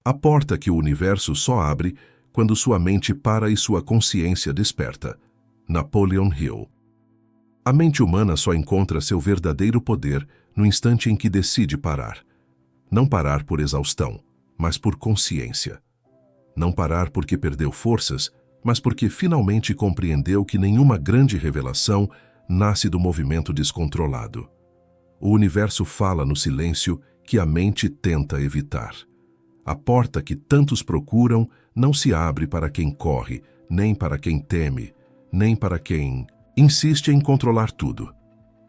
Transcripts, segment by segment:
A porta que o universo só abre quando sua mente para e sua consciência desperta. Napoleon Hill. A mente humana só encontra seu verdadeiro poder no instante em que decide parar. Não parar por exaustão, mas por consciência. Não parar porque perdeu forças, mas porque finalmente compreendeu que nenhuma grande revelação nasce do movimento descontrolado. O universo fala no silêncio que a mente tenta evitar. A porta que tantos procuram não se abre para quem corre, nem para quem teme, nem para quem insiste em controlar tudo.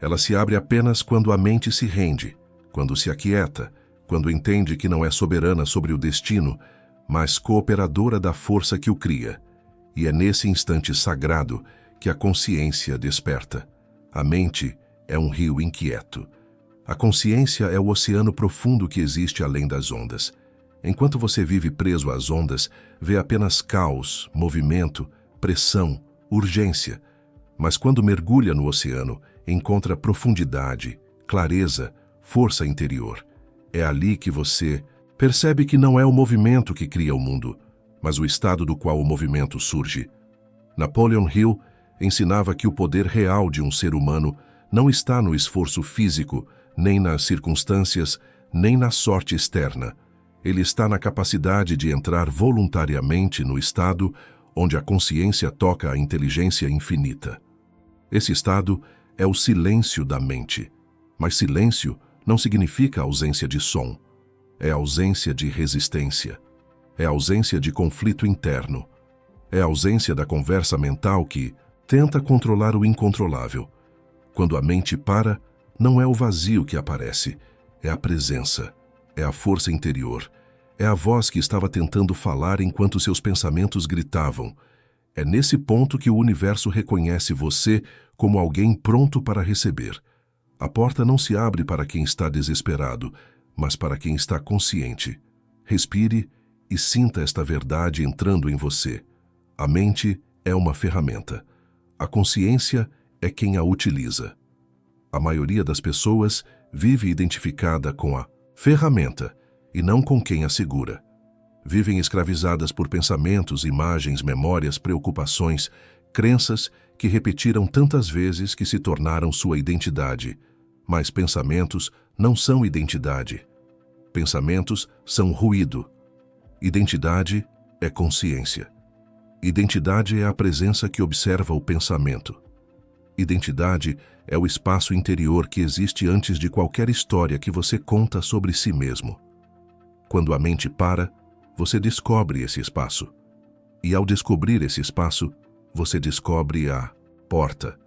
Ela se abre apenas quando a mente se rende, quando se aquieta, quando entende que não é soberana sobre o destino, mas cooperadora da força que o cria. E é nesse instante sagrado que a consciência desperta. A mente é um rio inquieto. A consciência é o oceano profundo que existe além das ondas. Enquanto você vive preso às ondas, vê apenas caos, movimento, pressão, urgência. Mas quando mergulha no oceano, encontra profundidade, clareza, força interior. É ali que você percebe que não é o movimento que cria o mundo, mas o estado do qual o movimento surge. Napoleon Hill ensinava que o poder real de um ser humano não está no esforço físico, nem nas circunstâncias, nem na sorte externa. Ele está na capacidade de entrar voluntariamente no estado onde a consciência toca a inteligência infinita. Esse estado é o silêncio da mente. Mas silêncio não significa ausência de som. É ausência de resistência. É ausência de conflito interno. É ausência da conversa mental que tenta controlar o incontrolável. Quando a mente para, não é o vazio que aparece, é a presença, é a força interior, é a voz que estava tentando falar enquanto seus pensamentos gritavam. É nesse ponto que o universo reconhece você como alguém pronto para receber. A porta não se abre para quem está desesperado, mas para quem está consciente. Respire e sinta esta verdade entrando em você. A mente é uma ferramenta. A consciência é quem a utiliza. A maioria das pessoas vive identificada com a ferramenta e não com quem a segura. Vivem escravizadas por pensamentos, imagens, memórias, preocupações, crenças que repetiram tantas vezes que se tornaram sua identidade. Mas pensamentos não são identidade. Pensamentos são ruído. Identidade é consciência. Identidade é a presença que observa o pensamento. Identidade é o espaço interior que existe antes de qualquer história que você conta sobre si mesmo. Quando a mente para, você descobre esse espaço. E ao descobrir esse espaço, você descobre a porta.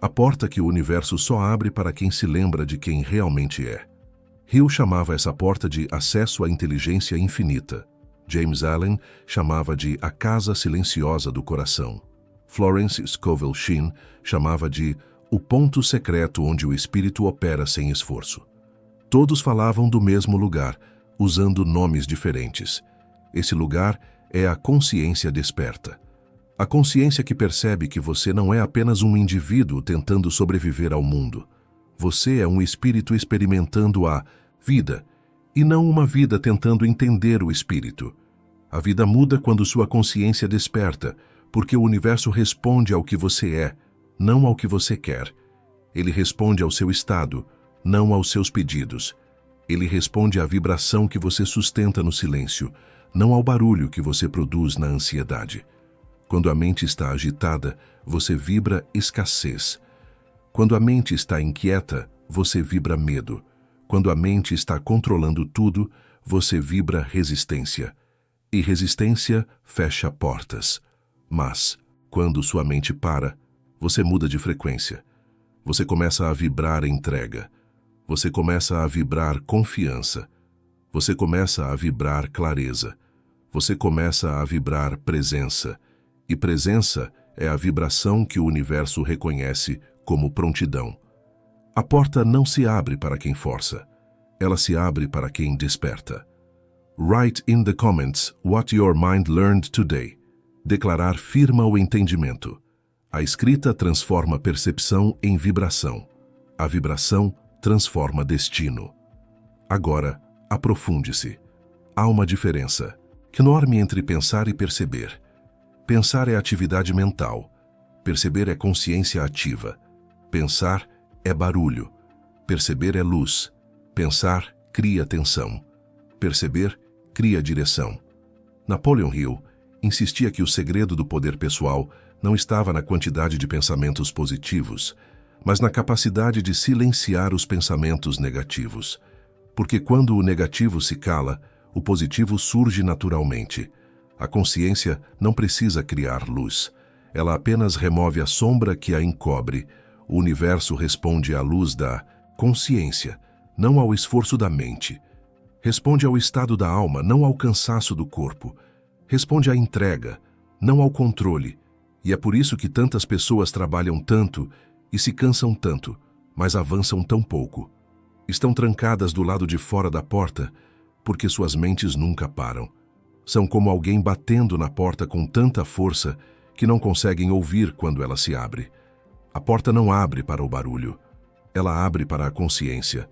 A porta que o universo só abre para quem se lembra de quem realmente é. Hill chamava essa porta de acesso à inteligência infinita. James Allen chamava de a casa silenciosa do coração. Florence Scovel Shinn chamava de o ponto secreto onde o espírito opera sem esforço. Todos falavam do mesmo lugar, usando nomes diferentes. Esse lugar é a consciência desperta. A consciência que percebe que você não é apenas um indivíduo tentando sobreviver ao mundo. Você é um espírito experimentando a vida, e não uma vida tentando entender o espírito. A vida muda quando sua consciência desperta, porque o universo responde ao que você é, não ao que você quer. Ele responde ao seu estado, não aos seus pedidos. Ele responde à vibração que você sustenta no silêncio, não ao barulho que você produz na ansiedade. Quando a mente está agitada, você vibra escassez. Quando a mente está inquieta, você vibra medo. Quando a mente está controlando tudo, você vibra resistência. E resistência fecha portas. Mas, quando sua mente para, você muda de frequência. Você começa a vibrar entrega. Você começa a vibrar confiança. Você começa a vibrar clareza. Você começa a vibrar presença. E presença é a vibração que o universo reconhece como prontidão. A porta não se abre para quem força. Ela se abre para quem desperta. Write in the comments what your mind learned today. Declarar firma o entendimento. A escrita transforma percepção em vibração. A vibração transforma destino. Agora, aprofunde-se. há uma diferença enorme entre pensar e perceber. Pensar é atividade mental. Perceber é consciência ativa. Pensar é barulho. Perceber é luz. Pensar cria atenção. Perceber cria direção. Napoleon Hill insistia que o segredo do poder pessoal não estava na quantidade de pensamentos positivos, mas na capacidade de silenciar os pensamentos negativos. Porque quando o negativo se cala, o positivo surge naturalmente. A consciência não precisa criar luz. Ela apenas remove a sombra que a encobre. O universo responde à luz da consciência, não ao esforço da mente. Responde ao estado da alma, não ao cansaço do corpo. Responde à entrega, não ao controle. E é por isso que tantas pessoas trabalham tanto e se cansam tanto, mas avançam tão pouco. Estão trancadas do lado de fora da porta porque suas mentes nunca param. São como alguém batendo na porta com tanta força que não conseguem ouvir quando ela se abre. A porta não abre para o barulho, ela abre para a consciência.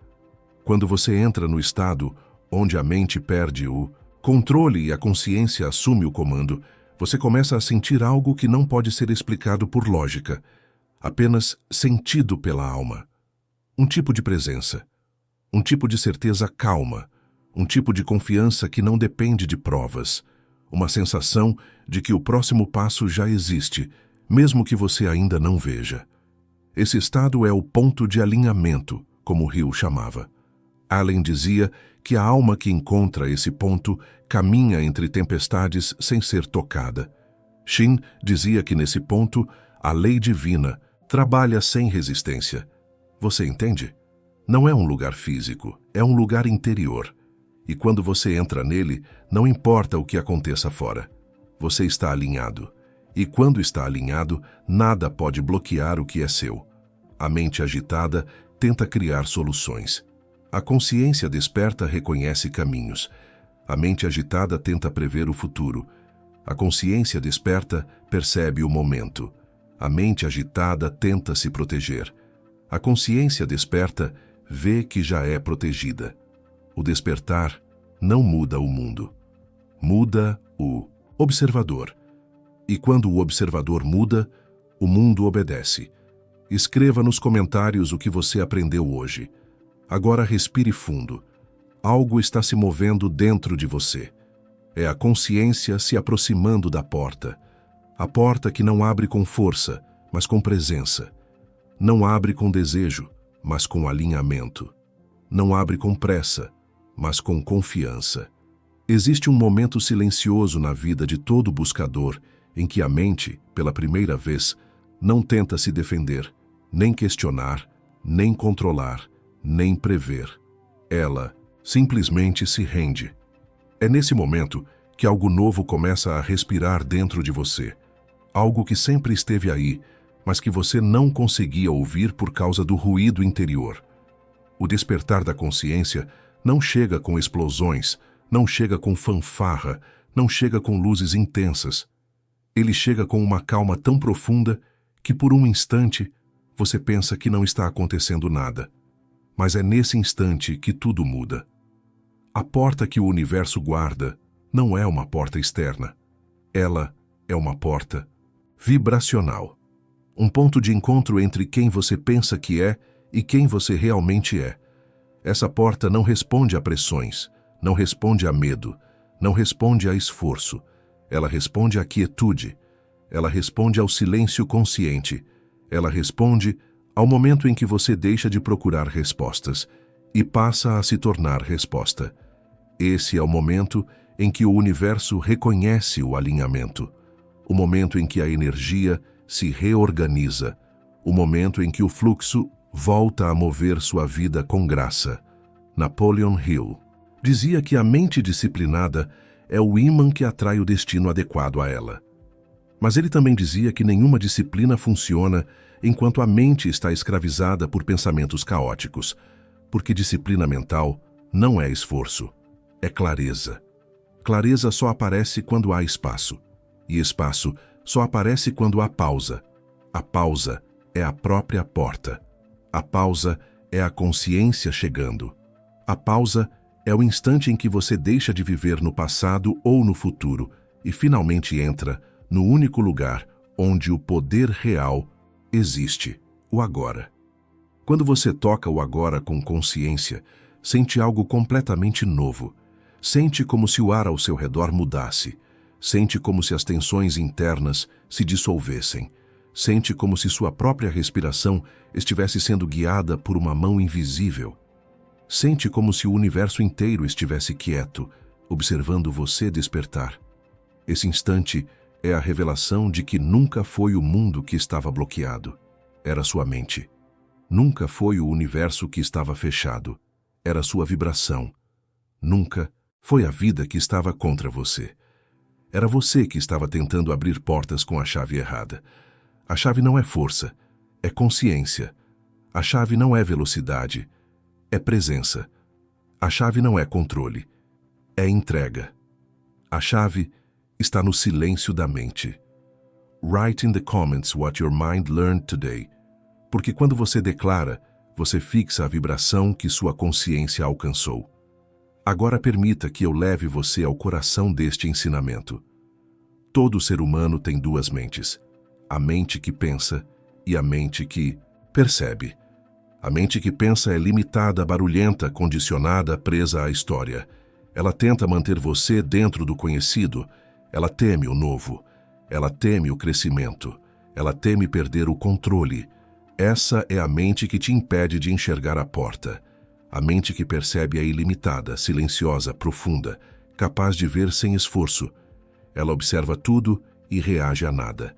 Quando você entra no estado onde a mente perde o controle e a consciência assume o comando, você começa a sentir algo que não pode ser explicado por lógica, apenas sentido pela alma. Um tipo de presença, um tipo de certeza calma, um tipo de confiança que não depende de provas, uma sensação de que o próximo passo já existe, mesmo que você ainda não veja. Esse estado é o ponto de alinhamento, como Hill chamava. Allen dizia que a alma que encontra esse ponto caminha entre tempestades sem ser tocada. Shin dizia que nesse ponto, a lei divina trabalha sem resistência. Você entende? Não é um lugar físico, é um lugar interior. E quando você entra nele, não importa o que aconteça fora. Você está alinhado. E quando está alinhado, nada pode bloquear o que é seu. A mente agitada tenta criar soluções. A consciência desperta reconhece caminhos. A mente agitada tenta prever o futuro. A consciência desperta percebe o momento. A mente agitada tenta se proteger. A consciência desperta vê que já é protegida. O despertar não muda o mundo. Muda o observador. E quando o observador muda, o mundo obedece. Escreva nos comentários o que você aprendeu hoje. Agora respire fundo. Algo está se movendo dentro de você. É a consciência se aproximando da porta. A porta que não abre com força, mas com presença. Não abre com desejo, mas com alinhamento. Não abre com pressa, mas com confiança. Existe um momento silencioso na vida de todo buscador em que a mente, pela primeira vez, não tenta se defender, nem questionar, nem controlar, nem prever. Ela simplesmente se rende. É nesse momento que algo novo começa a respirar dentro de você. Algo que sempre esteve aí, mas que você não conseguia ouvir por causa do ruído interior. O despertar da consciência não chega com explosões, não chega com fanfarra, não chega com luzes intensas. Ele chega com uma calma tão profunda que por um instante você pensa que não está acontecendo nada. Mas é nesse instante que tudo muda. A porta que o universo guarda não é uma porta externa. Ela é uma porta vibracional. Um ponto de encontro entre quem você pensa que é e quem você realmente é. Essa porta não responde a pressões, não responde a medo, não responde a esforço. Ela responde à quietude. Ela responde ao silêncio consciente. Ela responde ao momento em que você deixa de procurar respostas e passa a se tornar resposta. Esse é o momento em que o universo reconhece o alinhamento. O momento em que a energia se reorganiza. O momento em que o fluxo volta a mover sua vida com graça. Napoleon Hill dizia que a mente disciplinada é o ímã que atrai o destino adequado a ela. Mas ele também dizia que nenhuma disciplina funciona enquanto a mente está escravizada por pensamentos caóticos, porque disciplina mental não é esforço, é clareza. Clareza só aparece quando há espaço, e espaço só aparece quando há pausa. A pausa é a própria porta. A pausa é a consciência chegando. A pausa É o instante em que você deixa de viver no passado ou no futuro e finalmente entra no único lugar onde o poder real existe, o agora. Quando você toca o agora com consciência, sente algo completamente novo. Sente como se o ar ao seu redor mudasse. Sente como se as tensões internas se dissolvessem. Sente como se sua própria respiração estivesse sendo guiada por uma mão invisível. Sente como se o universo inteiro estivesse quieto, observando você despertar. Esse instante é a revelação de que nunca foi o mundo que estava bloqueado. Era sua mente. Nunca foi o universo que estava fechado. Era sua vibração. Nunca foi a vida que estava contra você. Era você que estava tentando abrir portas com a chave errada. A chave não é força, é consciência. A chave não é velocidade, é presença. A chave não é controle, é entrega. A chave está no silêncio da mente. Write in the comments what your mind learned today. Porque quando você declara, você fixa a vibração que sua consciência alcançou. Agora permita que eu leve você ao coração deste ensinamento. Todo ser humano tem duas mentes. A mente que pensa e a mente que percebe. A mente que pensa é limitada, barulhenta, condicionada, presa à história. Ela tenta manter você dentro do conhecido. Ela teme o novo. Ela teme o crescimento. Ela teme perder o controle. Essa é a mente que te impede de enxergar a porta. A mente que percebe é ilimitada, silenciosa, profunda, capaz de ver sem esforço. Ela observa tudo e reage a nada.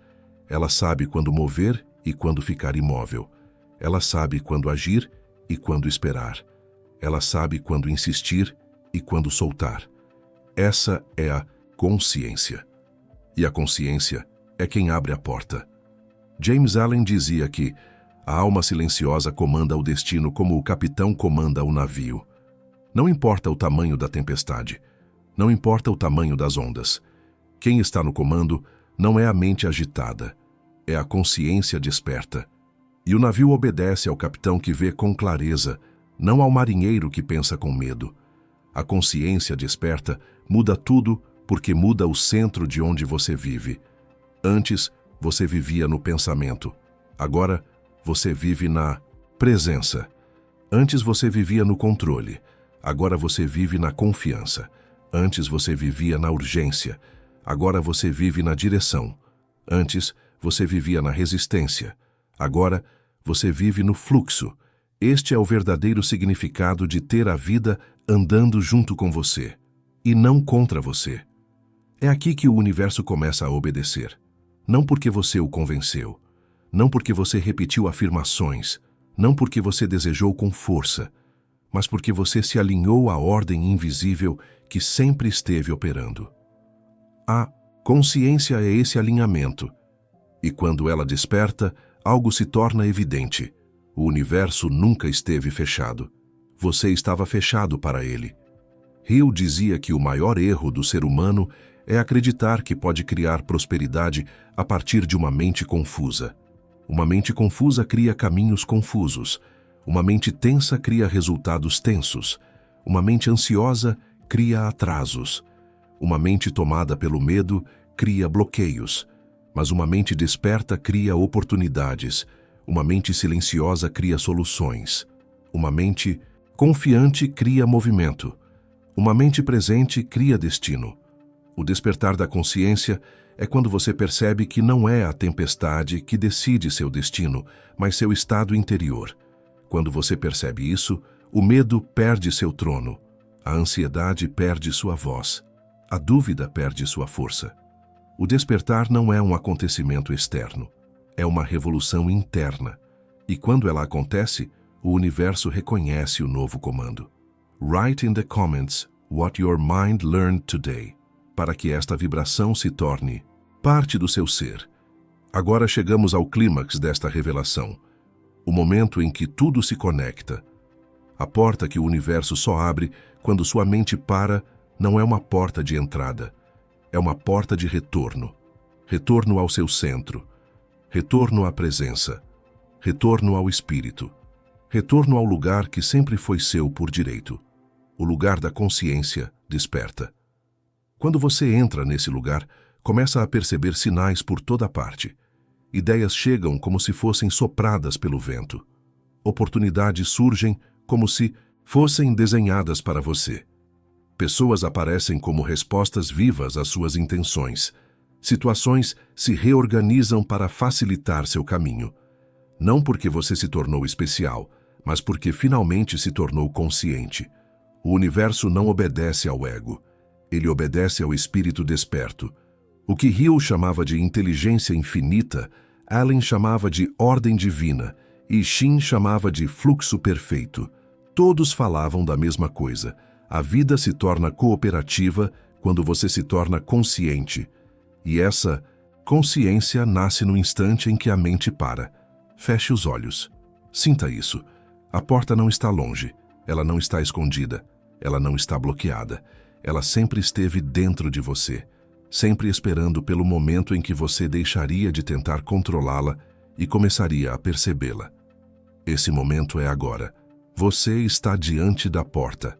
Ela sabe quando mover e quando ficar imóvel. Ela sabe quando agir e quando esperar. Ela sabe quando insistir e quando soltar. Essa é a consciência. E a consciência é quem abre a porta. James Allen dizia que a alma silenciosa comanda o destino como o capitão comanda o navio. Não importa o tamanho da tempestade. Não importa o tamanho das ondas. Quem está no comando não é a mente agitada. É a consciência desperta. E o navio obedece ao capitão que vê com clareza, não ao marinheiro que pensa com medo. A consciência desperta muda tudo porque muda o centro de onde você vive. Antes, você vivia no pensamento. Agora, você vive na presença. Antes você vivia no controle. Agora você vive na confiança. Antes você vivia na urgência. Agora você vive na direção. Antes você vivia na resistência. Agora você vive no fluxo. Este é o verdadeiro significado de ter a vida andando junto com você, e não contra você. É aqui que o universo começa a obedecer. Não porque você o convenceu. Não porque você repetiu afirmações, não porque você desejou com força, mas porque você se alinhou à ordem invisível que sempre esteve operando. A consciência é esse alinhamento, e quando ela desperta, algo se torna evidente. O universo nunca esteve fechado. Você estava fechado para ele. Hill dizia que o maior erro do ser humano é acreditar que pode criar prosperidade a partir de uma mente confusa. Uma mente confusa cria caminhos confusos. Uma mente tensa cria resultados tensos. Uma mente ansiosa cria atrasos. Uma mente tomada pelo medo cria bloqueios. Mas uma mente desperta cria oportunidades. Uma mente silenciosa cria soluções. Uma mente confiante cria movimento. Uma mente presente cria destino. O despertar da consciência é quando você percebe que não é a tempestade que decide seu destino, mas seu estado interior. Quando você percebe isso, o medo perde seu trono, a ansiedade perde sua voz, a dúvida perde sua força. O despertar não é um acontecimento externo, é uma revolução interna. E quando ela acontece, o universo reconhece o novo comando. Write in the comments what your mind learned today, para que esta vibração se torne parte do seu ser. Agora chegamos ao clímax desta revelação, o momento em que tudo se conecta. A porta que o universo só abre quando sua mente para não é uma porta de entrada, é uma porta de retorno. Retorno ao seu centro, retorno à presença, retorno ao espírito, retorno ao lugar que sempre foi seu por direito. o lugar da consciência desperta. Quando você entra nesse lugar, começa a perceber sinais por toda parte. Ideias chegam como se fossem sopradas pelo vento. Oportunidades surgem como se fossem desenhadas para você. Pessoas aparecem como respostas vivas às suas intenções. Situações se reorganizam para facilitar seu caminho. Não porque você se tornou especial, mas porque finalmente se tornou consciente. O universo não obedece ao ego. Ele obedece ao espírito desperto. O que Hill chamava de inteligência infinita, Allen chamava de ordem divina e Shin chamava de fluxo perfeito. Todos falavam da mesma coisa. A vida se torna cooperativa quando você se torna consciente. E essa consciência nasce no instante em que a mente para. Feche os olhos. Sinta isso. A porta não está longe. Ela não está escondida. Ela não está bloqueada. Ela sempre esteve dentro de você, sempre esperando pelo momento em que você deixaria de tentar controlá-la e começaria a percebê-la. Esse momento é agora. Você está diante da porta.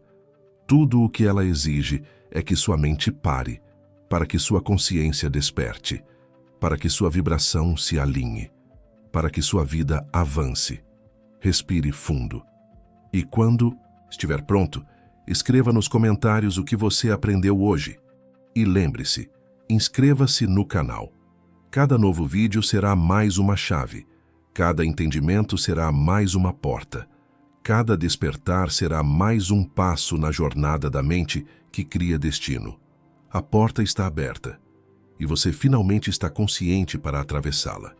Tudo o que ela exige é que sua mente pare, para que sua consciência desperte, para que sua vibração se alinhe, para que sua vida avance. Respire fundo. E quando estiver pronto, escreva nos comentários o que você aprendeu hoje. E lembre-se, inscreva-se no canal. Cada novo vídeo será mais uma chave. Cada entendimento será mais uma porta. Cada despertar será mais um passo na jornada da mente que cria destino. A porta está aberta e você finalmente está consciente para atravessá-la.